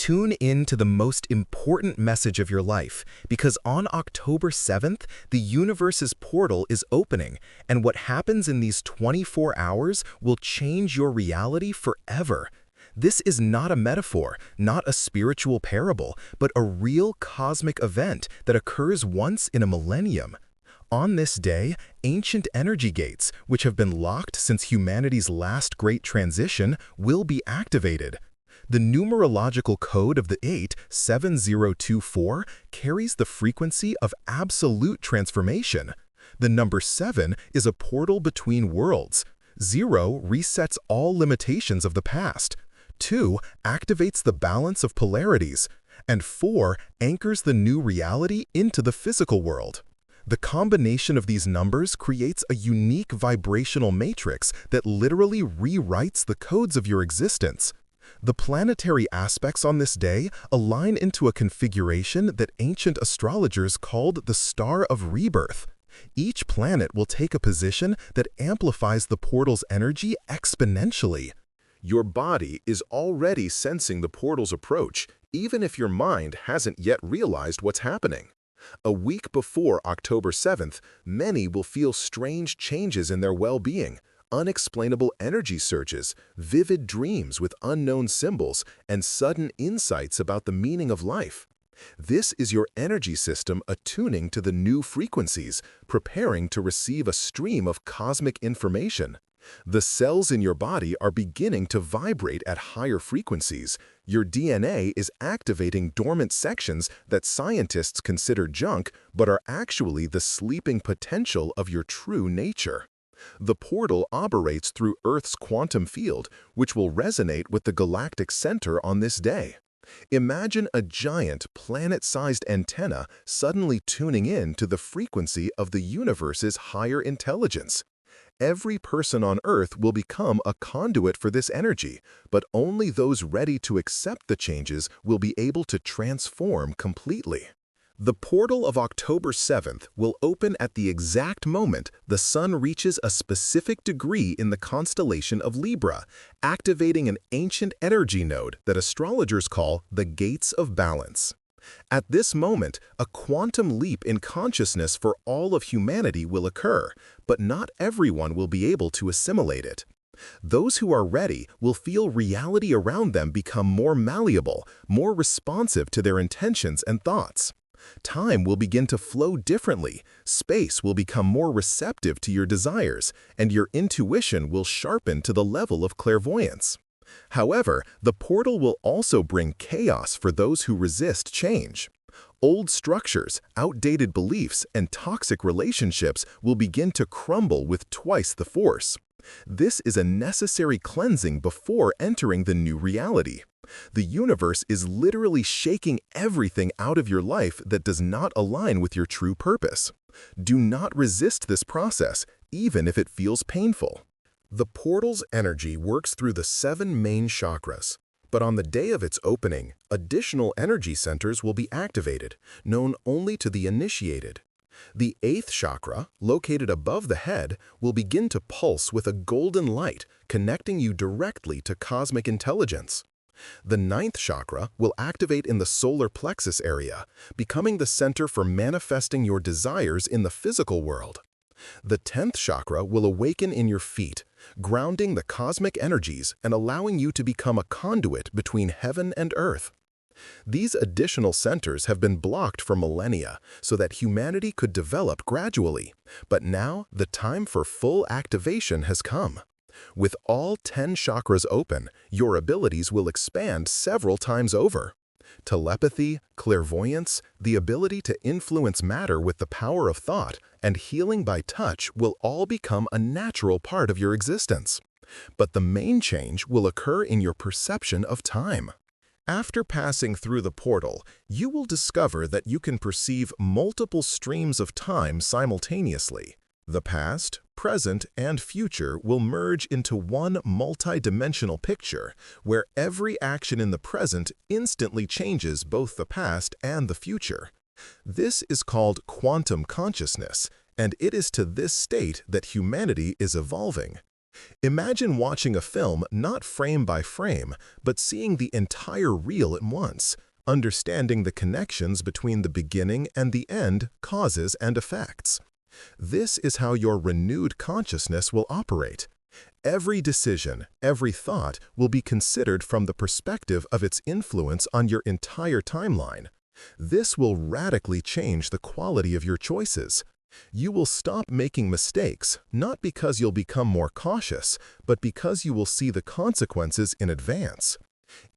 Tune in to the most important message of your life, because on October 7th, the universe's portal is opening, and what happens in these 24 hours will change your reality forever. This is not a metaphor, not a spiritual parable, but a real cosmic event that occurs once in a millennium. On this day, ancient energy gates, which have been locked since humanity's last great transition, will be activated. The numerological code of the 87024 carries the frequency of absolute transformation. The number 7 is a portal between worlds. 0 resets all limitations of the past. 2 activates the balance of polarities. And 4 anchors the new reality into the physical world. The combination of these numbers creates a unique vibrational matrix that literally rewrites the codes of your existence. The planetary aspects on this day align into a configuration that ancient astrologers called the Star of Rebirth. Each planet will take a position that amplifies the portal's energy exponentially. Your body is already sensing the portal's approach, even if your mind hasn't yet realized what's happening. A week before October 7th, many will feel strange changes in their well-being, unexplainable energy surges, vivid dreams with unknown symbols, and sudden insights about the meaning of life. This is your energy system attuning to the new frequencies, preparing to receive a stream of cosmic information. The cells in your body are beginning to vibrate at higher frequencies. Your DNA is activating dormant sections that scientists consider junk, but are actually the sleeping potential of your true nature. The portal operates through Earth's quantum field, which will resonate with the galactic center on this day. Imagine a giant, planet-sized antenna suddenly tuning in to the frequency of the universe's higher intelligence. Every person on Earth will become a conduit for this energy, but only those ready to accept the changes will be able to transform completely. The portal of October 7th will open at the exact moment the Sun reaches a specific degree in the constellation of Libra, activating an ancient energy node that astrologers call the Gates of Balance. At this moment, a quantum leap in consciousness for all of humanity will occur, but not everyone will be able to assimilate it. Those who are ready will feel reality around them become more malleable, more responsive to their intentions and thoughts. Time will begin to flow differently, space will become more receptive to your desires, and your intuition will sharpen to the level of clairvoyance. However, the portal will also bring chaos for those who resist change. Old structures, outdated beliefs, and toxic relationships will begin to crumble with twice the force. This is a necessary cleansing before entering the new reality. The universe is literally shaking everything out of your life that does not align with your true purpose. Do not resist this process, even if it feels painful. The portal's energy works through the 7 main chakras, but on the day of its opening, additional energy centers will be activated, known only to the initiated. The 8th chakra, located above the head, will begin to pulse with a golden light, connecting you directly to cosmic intelligence. The 9th chakra will activate in the solar plexus area, becoming the center for manifesting your desires in the physical world. The 10th chakra will awaken in your feet, grounding the cosmic energies and allowing you to become a conduit between heaven and earth. These additional centers have been blocked for millennia so that humanity could develop gradually, but now the time for full activation has come. With all 10 chakras open, your abilities will expand several times over. Telepathy, clairvoyance, the ability to influence matter with the power of thought, and healing by touch will all become a natural part of your existence. But the main change will occur in your perception of time. After passing through the portal, you will discover that you can perceive multiple streams of time simultaneously. The past, present, and future will merge into one multi-dimensional picture, where every action in the present instantly changes both the past and the future. This is called quantum consciousness, and it is to this state that humanity is evolving. Imagine watching a film not frame by frame, but seeing the entire reel at once, understanding the connections between the beginning and the end, causes and effects. This is how your renewed consciousness will operate. Every decision, every thought will be considered from the perspective of its influence on your entire timeline. This will radically change the quality of your choices. You will stop making mistakes, not because you'll become more cautious, but because you will see the consequences in advance.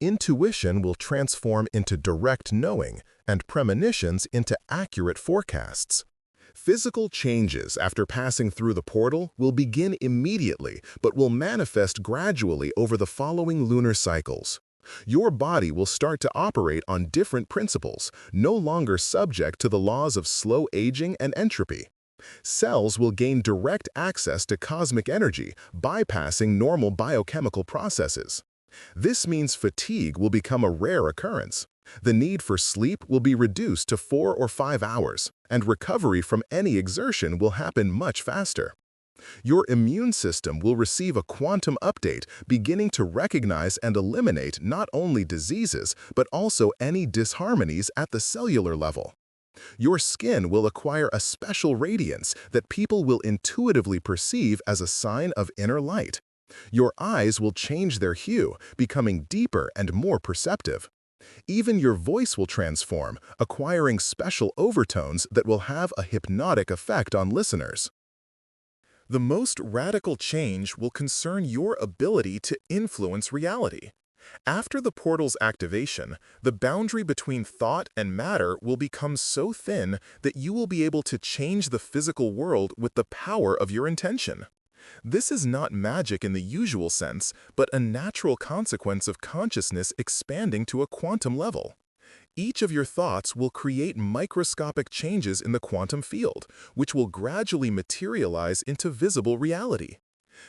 Intuition will transform into direct knowing, and premonitions into accurate forecasts. Physical changes after passing through the portal will begin immediately, but will manifest gradually over the following lunar cycles. Your body will start to operate on different principles, no longer subject to the laws of slow aging and entropy. Cells will gain direct access to cosmic energy, bypassing normal biochemical processes. This means fatigue will become a rare occurrence. The need for sleep will be reduced to 4 or 5 hours, and recovery from any exertion will happen much faster. Your immune system will receive a quantum update, beginning to recognize and eliminate not only diseases, but also any disharmonies at the cellular level. Your skin will acquire a special radiance that people will intuitively perceive as a sign of inner light. Your eyes will change their hue, becoming deeper and more perceptive. Even your voice will transform, acquiring special overtones that will have a hypnotic effect on listeners. The most radical change will concern your ability to influence reality. After the portal's activation, the boundary between thought and matter will become so thin that you will be able to change the physical world with the power of your intention. This is not magic in the usual sense, but a natural consequence of consciousness expanding to a quantum level. Each of your thoughts will create microscopic changes in the quantum field, which will gradually materialize into visible reality.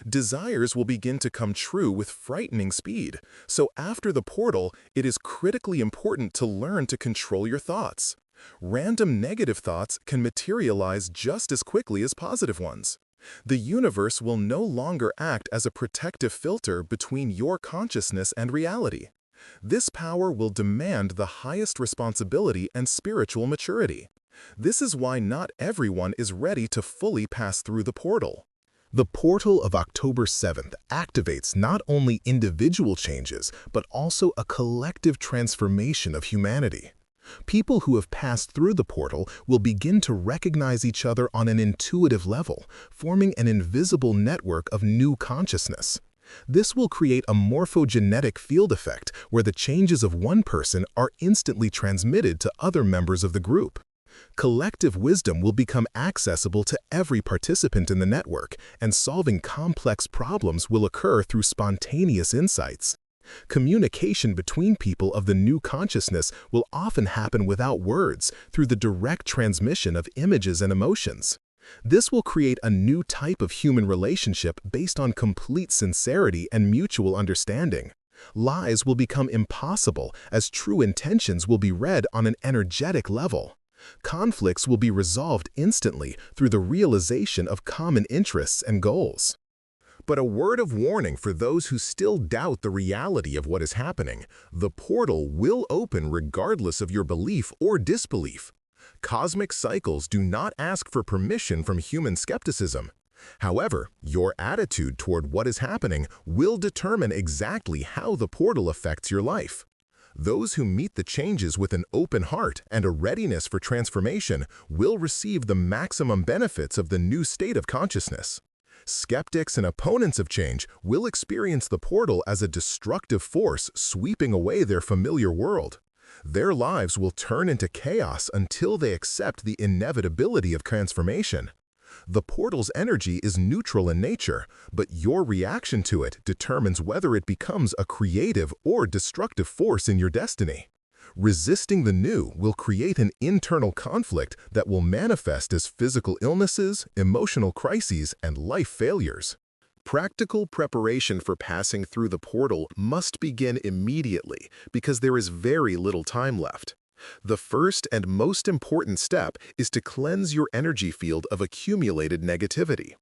Desires will begin to come true with frightening speed, so after the portal, it is critically important to learn to control your thoughts. Random negative thoughts can materialize just as quickly as positive ones. The universe will no longer act as a protective filter between your consciousness and reality. This power will demand the highest responsibility and spiritual maturity. This is why not everyone is ready to fully pass through the portal. The portal of October 7th activates not only individual changes, but also a collective transformation of humanity. People who have passed through the portal will begin to recognize each other on an intuitive level, forming an invisible network of new consciousness. This will create a morphogenetic field effect where the changes of one person are instantly transmitted to other members of the group. Collective wisdom will become accessible to every participant in the network, and solving complex problems will occur through spontaneous insights. Communication between people of the new consciousness will often happen without words, through the direct transmission of images and emotions. This will create a new type of human relationship based on complete sincerity and mutual understanding. Lies will become impossible, as true intentions will be read on an energetic level. Conflicts will be resolved instantly through the realization of common interests and goals. But a word of warning for those who still doubt the reality of what is happening: the portal will open regardless of your belief or disbelief. Cosmic cycles do not ask for permission from human skepticism. However, your attitude toward what is happening will determine exactly how the portal affects your life. Those who meet the changes with an open heart and a readiness for transformation will receive the maximum benefits of the new state of consciousness. Skeptics and opponents of change will experience the portal as a destructive force sweeping away their familiar world. Their lives will turn into chaos until they accept the inevitability of transformation. The portal's energy is neutral in nature, but your reaction to it determines whether it becomes a creative or destructive force in your destiny. Resisting the new will create an internal conflict that will manifest as physical illnesses, emotional crises, and life failures. Practical preparation for passing through the portal must begin immediately because there is very little time left. The first and most important step is to cleanse your energy field of accumulated negativity.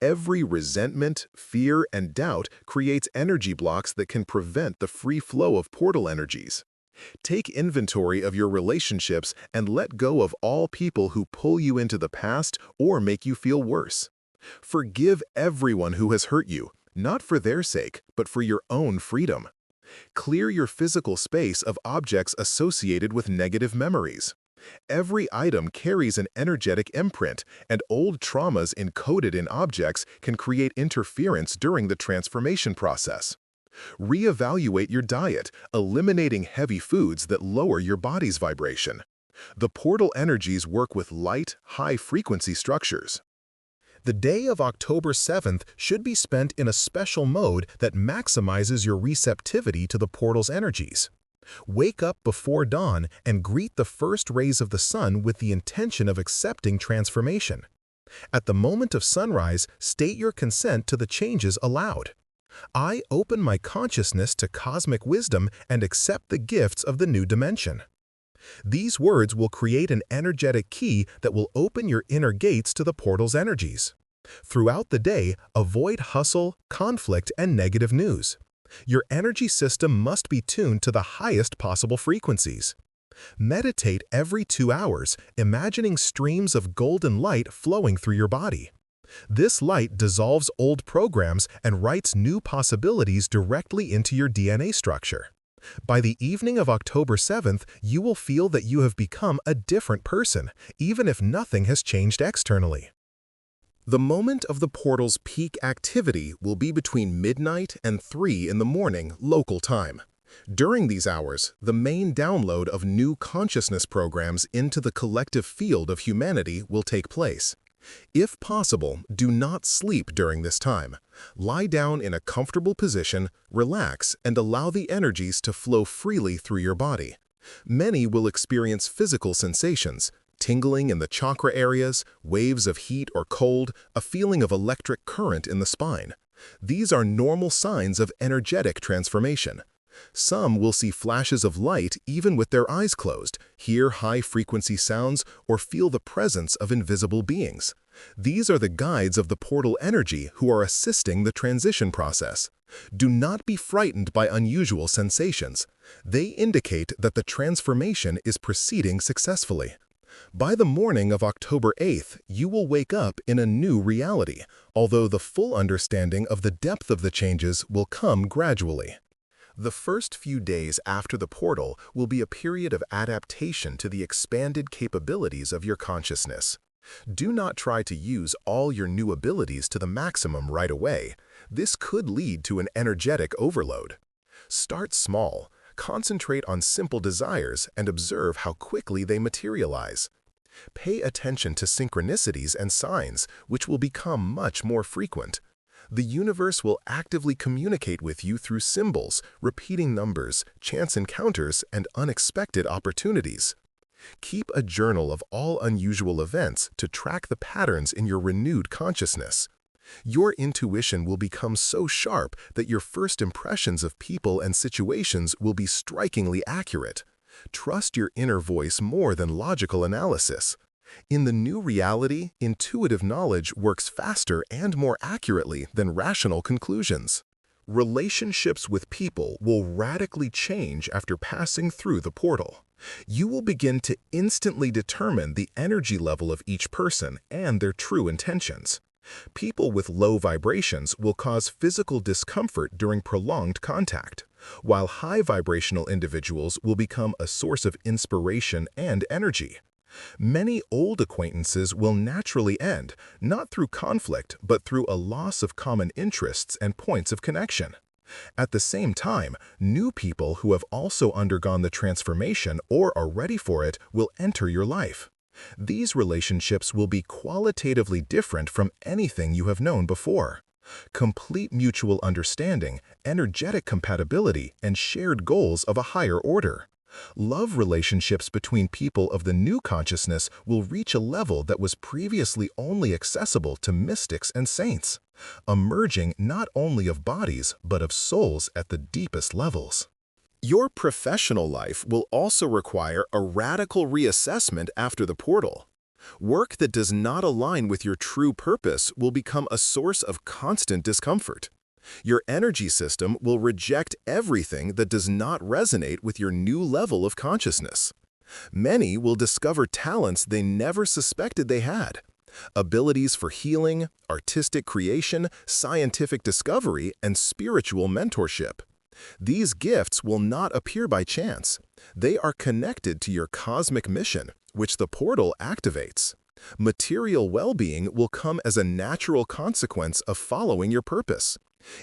Every resentment, fear, and doubt creates energy blocks that can prevent the free flow of portal energies. Take inventory of your relationships and let go of all people who pull you into the past or make you feel worse. Forgive everyone who has hurt you, not for their sake, but for your own freedom. Clear your physical space of objects associated with negative memories. Every item carries an energetic imprint, and old traumas encoded in objects can create interference during the transformation process. Reevaluate your diet, eliminating heavy foods that lower your body's vibration. The portal energies work with light, high-frequency structures. The day of October 7th should be spent in a special mode that maximizes your receptivity to the portal's energies. Wake up before dawn and greet the first rays of the sun with the intention of accepting transformation. At the moment of sunrise, state your consent to the changes allowed. I open my consciousness to cosmic wisdom and accept the gifts of the new dimension. These words will create an energetic key that will open your inner gates to the portal's energies. Throughout the day, avoid hustle, conflict, and negative news. Your energy system must be tuned to the highest possible frequencies. Meditate every 2 hours, imagining streams of golden light flowing through your body. This light dissolves old programs and writes new possibilities directly into your DNA structure. By the evening of October 7th, you will feel that you have become a different person, even if nothing has changed externally. The moment of the portal's peak activity will be between midnight and 3 in the morning local time. During these hours, the main download of new consciousness programs into the collective field of humanity will take place. If possible, do not sleep during this time. Lie down in a comfortable position, relax, and allow the energies to flow freely through your body. Many will experience physical sensations, tingling in the chakra areas, waves of heat or cold, a feeling of electric current in the spine. These are normal signs of energetic transformation. Some will see flashes of light even with their eyes closed, hear high-frequency sounds, or feel the presence of invisible beings. These are the guides of the portal energy who are assisting the transition process. Do not be frightened by unusual sensations. They indicate that the transformation is proceeding successfully. By the morning of October 8th, you will wake up in a new reality, although the full understanding of the depth of the changes will come gradually. The first few days after the portal will be a period of adaptation to the expanded capabilities of your consciousness. Do not try to use all your new abilities to the maximum right away. This could lead to an energetic overload. Start small. Concentrate on simple desires and observe how quickly they materialize. Pay attention to synchronicities and signs, which will become much more frequent. The universe will actively communicate with you through symbols, repeating numbers, chance encounters, and unexpected opportunities. Keep a journal of all unusual events to track the patterns in your renewed consciousness. Your intuition will become so sharp that your first impressions of people and situations will be strikingly accurate. Trust your inner voice more than logical analysis. In the new reality, intuitive knowledge works faster and more accurately than rational conclusions. Relationships with people will radically change after passing through the portal. You will begin to instantly determine the energy level of each person and their true intentions. People with low vibrations will cause physical discomfort during prolonged contact, while high vibrational individuals will become a source of inspiration and energy. Many old acquaintances will naturally end, not through conflict, but through a loss of common interests and points of connection. At the same time, new people who have also undergone the transformation or are ready for it will enter your life. These relationships will be qualitatively different from anything you have known before. Complete mutual understanding, energetic compatibility, and shared goals of a higher order. Love relationships between people of the new consciousness will reach a level that was previously only accessible to mystics and saints, a merging not only of bodies but of souls at the deepest levels. Your professional life will also require a radical reassessment after the portal. Work that does not align with your true purpose will become a source of constant discomfort. Your energy system will reject everything that does not resonate with your new level of consciousness. Many will discover talents they never suspected they had. Abilities for healing, artistic creation, scientific discovery, and spiritual mentorship. These gifts will not appear by chance. They are connected to your cosmic mission, which the portal activates. Material well-being will come as a natural consequence of following your purpose.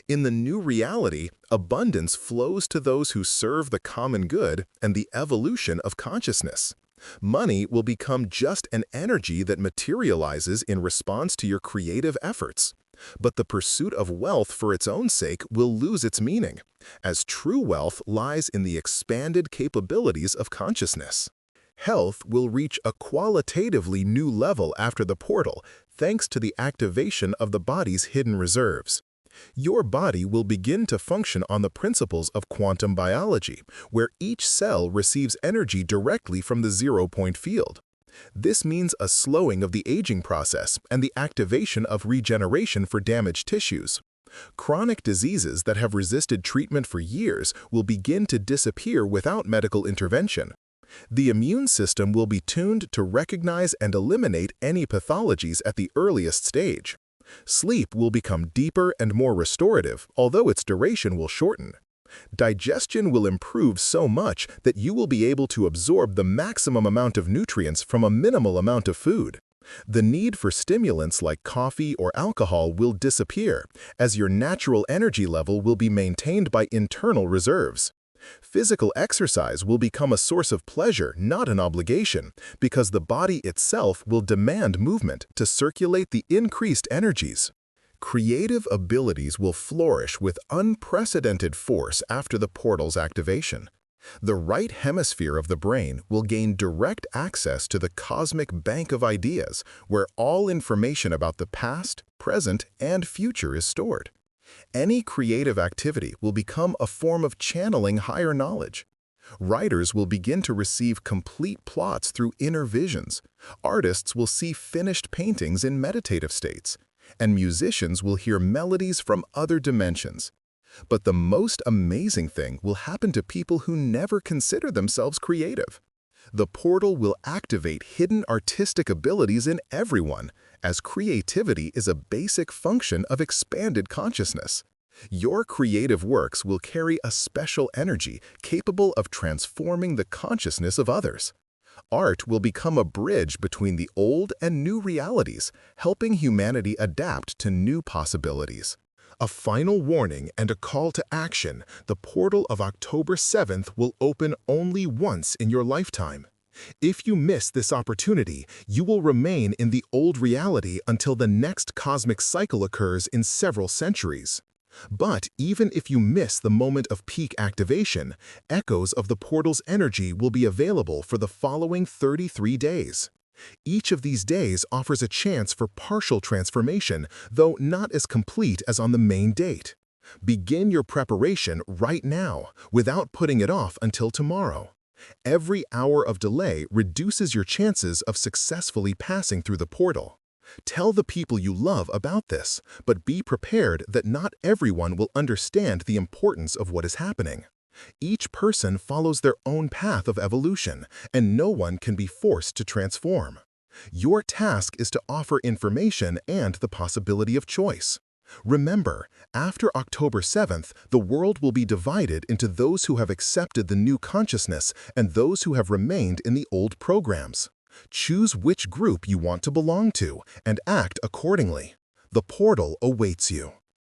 In the new reality, abundance flows to those who serve the common good and the evolution of consciousness. Money will become just an energy that materializes in response to your creative efforts. But the pursuit of wealth for its own sake will lose its meaning, as true wealth lies in the expanded capabilities of consciousness. Health will reach a qualitatively new level after the portal, thanks to the activation of the body's hidden reserves. Your body will begin to function on the principles of quantum biology, where each cell receives energy directly from the zero-point field. This means a slowing of the aging process and the activation of regeneration for damaged tissues. Chronic diseases that have resisted treatment for years will begin to disappear without medical intervention. The immune system will be tuned to recognize and eliminate any pathologies at the earliest stage. Sleep will become deeper and more restorative, although its duration will shorten. Digestion will improve so much that you will be able to absorb the maximum amount of nutrients from a minimal amount of food. The need for stimulants like coffee or alcohol will disappear, as your natural energy level will be maintained by internal reserves. Physical exercise will become a source of pleasure, not an obligation, because the body itself will demand movement to circulate the increased energies. Creative abilities will flourish with unprecedented force after the portal's activation. The right hemisphere of the brain will gain direct access to the cosmic bank of ideas, where all information about the past, present, and future is stored. Any creative activity will become a form of channeling higher knowledge. Writers will begin to receive complete plots through inner visions. Artists will see finished paintings in meditative states, and musicians will hear melodies from other dimensions. But the most amazing thing will happen to people who never consider themselves creative. The portal will activate hidden artistic abilities in everyone, as creativity is a basic function of expanded consciousness. Your creative works will carry a special energy capable of transforming the consciousness of others. Art will become a bridge between the old and new realities, helping humanity adapt to new possibilities. A final warning and a call to action: the portal of October 7th will open only once in your lifetime. If you miss this opportunity, you will remain in the old reality until the next cosmic cycle occurs in several centuries. But even if you miss the moment of peak activation, echoes of the portal's energy will be available for the following 33 days. Each of these days offers a chance for partial transformation, though not as complete as on the main date. Begin your preparation right now, without putting it off until tomorrow. Every hour of delay reduces your chances of successfully passing through the portal. Tell the people you love about this, but be prepared that not everyone will understand the importance of what is happening. Each person follows their own path of evolution, and no one can be forced to transform. Your task is to offer information and the possibility of choice. Remember, after October 7th, the world will be divided into those who have accepted the new consciousness and those who have remained in the old programs. Choose which group you want to belong to and act accordingly. The portal awaits you.